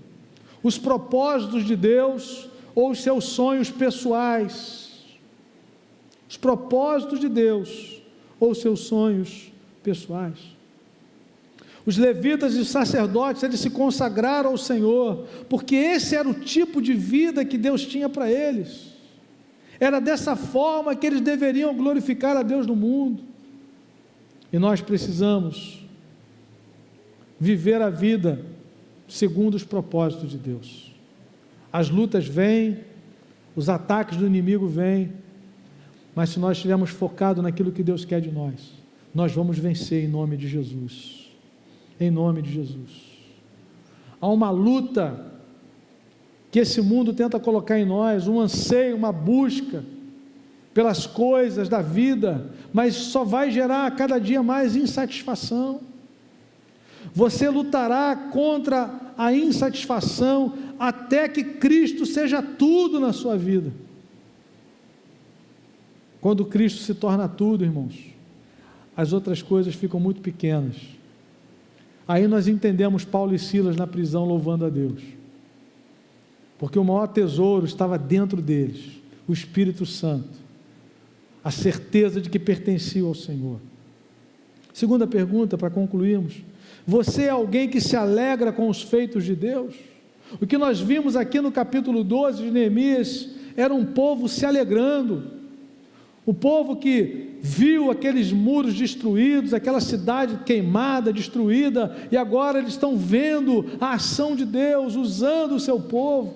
Os propósitos de Deus ou os seus sonhos pessoais? Os propósitos de Deus ou os seus sonhos pessoais? Os levitas e os sacerdotes, eles se consagraram ao Senhor, porque esse era o tipo de vida que Deus tinha para eles. Era dessa forma que eles deveriam glorificar a Deus no mundo. E nós precisamos viver a vida segundo os propósitos de Deus. As lutas vêm, os ataques do inimigo vêm, mas se nós estivermos focados naquilo que Deus quer de nós, nós vamos vencer em nome de Jesus. Em nome de Jesus. Há uma luta que esse mundo tenta colocar em nós, um anseio, uma busca pelas coisas da vida, mas só vai gerar a cada dia mais insatisfação. Você lutará contra a insatisfação até que Cristo seja tudo na sua vida. Quando Cristo se torna tudo, irmãos, as outras coisas ficam muito pequenas. Aí nós entendemos Paulo e Silas na prisão louvando a Deus, porque o maior tesouro estava dentro deles, o Espírito Santo, a certeza de que pertenciam ao Senhor. Segunda pergunta, para concluirmos: você é alguém que se alegra com os feitos de Deus? O que nós vimos aqui no capítulo 12 de Neemias era um povo se alegrando, o povo que viu aqueles muros destruídos, aquela cidade queimada, destruída, e agora eles estão vendo a ação de Deus usando o seu povo.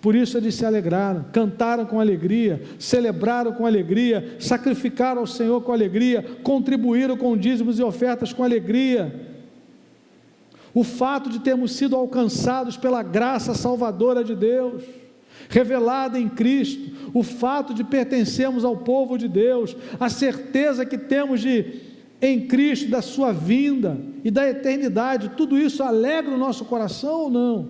Por isso eles se alegraram, cantaram com alegria, celebraram com alegria, sacrificaram ao Senhor com alegria, contribuíram com dízimos e ofertas com alegria. o fato de termos sido alcançados pela graça salvadora de Deus, revelada em Cristo, o fato de pertencermos ao povo de Deus, a certeza que temos em Cristo da sua vinda e da eternidade, tudo isso alegra o nosso coração ou não?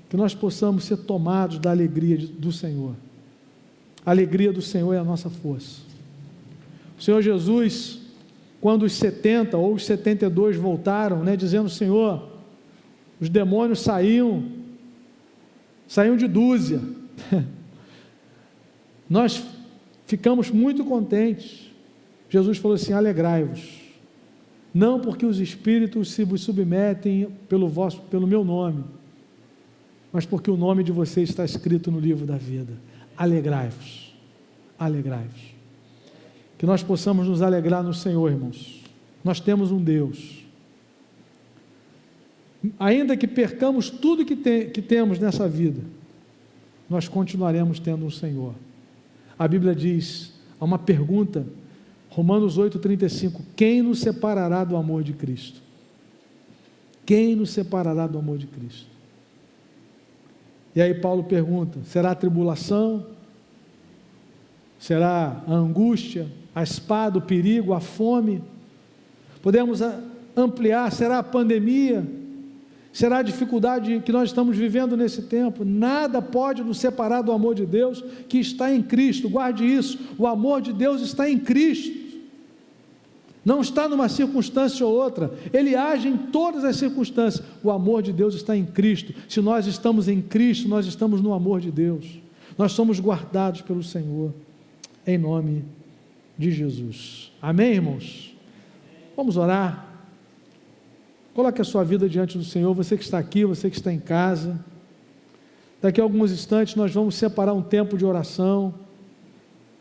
Que nós possamos ser tomados da alegria do Senhor. A alegria do Senhor é a nossa força. O Senhor Jesus, quando os 70 ou os 72 voltaram, dizendo: Senhor, os demônios saíam de dúzia, nós ficamos muito contentes. Jesus falou assim: alegrai-vos, não porque os espíritos se vos submetem pelo meu nome, mas porque o nome de vocês está escrito no livro da vida. Alegrai-vos, alegrai-vos. Que nós possamos nos alegrar no Senhor, irmãos. Nós temos um Deus. Ainda que percamos tudo que temos nessa vida, nós continuaremos tendo um Senhor. A Bíblia diz, há uma pergunta, Romanos 8,35, quem nos separará do amor de Cristo? Quem nos separará do amor de Cristo? E aí Paulo pergunta, será a tribulação? Será a angústia, a espada, o perigo, a fome? Podemos ampliar, será a pandemia? Será a dificuldade que nós estamos vivendo nesse tempo? Nada pode nos separar do amor de Deus que está em Cristo. Guarde isso, o amor de Deus está em Cristo, não está numa circunstância ou outra, Ele age em todas as circunstâncias. O amor de Deus está em Cristo. Se nós estamos em Cristo, nós estamos no amor de Deus, nós somos guardados pelo Senhor, em nome de Jesus. Amém, irmãos? Vamos orar. Coloque a sua vida diante do Senhor, você que está aqui, você que está em casa. Daqui a alguns instantes nós vamos separar um tempo de oração,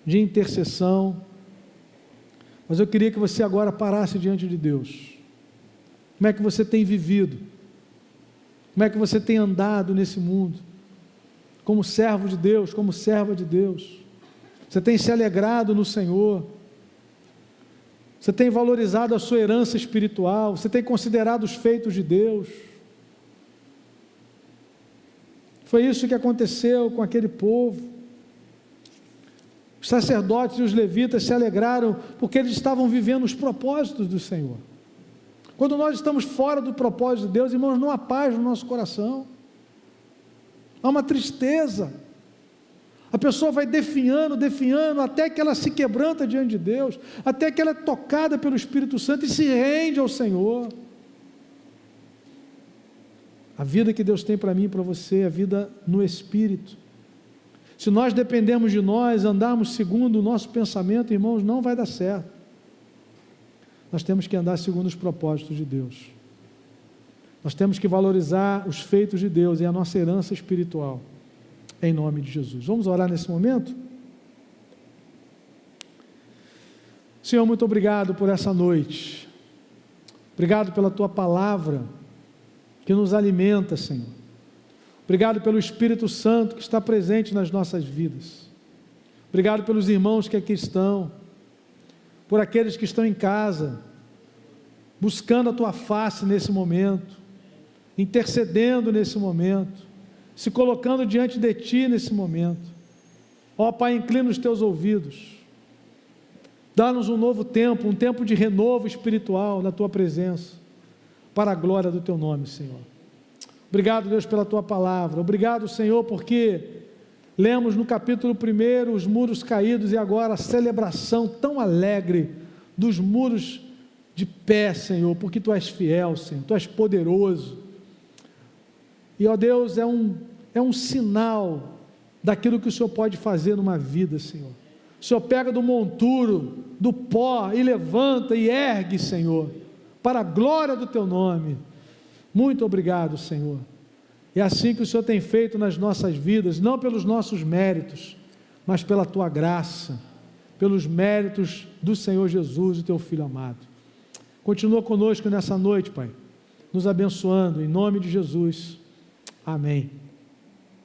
de intercessão, mas eu queria que você agora parasse diante de Deus. Como é que você tem vivido? Como é que você tem andado nesse mundo? Como servo de Deus, como serva de Deus? Você tem se alegrado no Senhor? Você tem valorizado a sua herança espiritual? Você tem considerado os feitos de Deus? Foi isso que aconteceu com aquele povo. Os sacerdotes e os levitas se alegraram porque eles estavam vivendo os propósitos do Senhor. Quando nós estamos fora do propósito de Deus, irmãos, não há paz no nosso coração, há uma tristeza. A pessoa vai definhando, até que ela se quebranta diante de Deus, até que ela é tocada pelo Espírito Santo e se rende ao Senhor. A vida que Deus tem para mim e para você é a vida no Espírito. Se nós dependermos de nós, andarmos segundo o nosso pensamento, irmãos, não vai dar certo. Nós temos que andar segundo os propósitos de Deus. Nós temos que valorizar os feitos de Deus e a nossa herança espiritual. Em nome de Jesus. Vamos orar nesse momento? Senhor, muito obrigado por essa noite. Obrigado pela Tua palavra que nos alimenta, Senhor. Obrigado pelo Espírito Santo que está presente nas nossas vidas. Obrigado pelos irmãos que aqui estão, por aqueles que estão em casa, buscando a Tua face nesse momento, intercedendo nesse momento, se colocando diante de Ti nesse momento. Ó Pai, inclina os Teus ouvidos, dá-nos um novo tempo, um tempo de renovo espiritual na Tua presença, para a glória do Teu nome, Senhor. Obrigado, Deus, pela Tua palavra. Obrigado, Senhor, porque lemos no capítulo 1 os muros caídos e agora a celebração tão alegre dos muros de pé, Senhor, porque Tu és fiel, Senhor, Tu és poderoso. E, ó Deus, é um sinal daquilo que o Senhor pode fazer numa vida, Senhor. O Senhor pega do monturo, do pó, e levanta e ergue, Senhor, para a glória do Teu nome. Muito obrigado, Senhor. É assim que o Senhor tem feito nas nossas vidas, não pelos nossos méritos, mas pela Tua graça, pelos méritos do Senhor Jesus, o Teu Filho amado. Continua conosco nessa noite, Pai, nos abençoando, em nome de Jesus. Amém.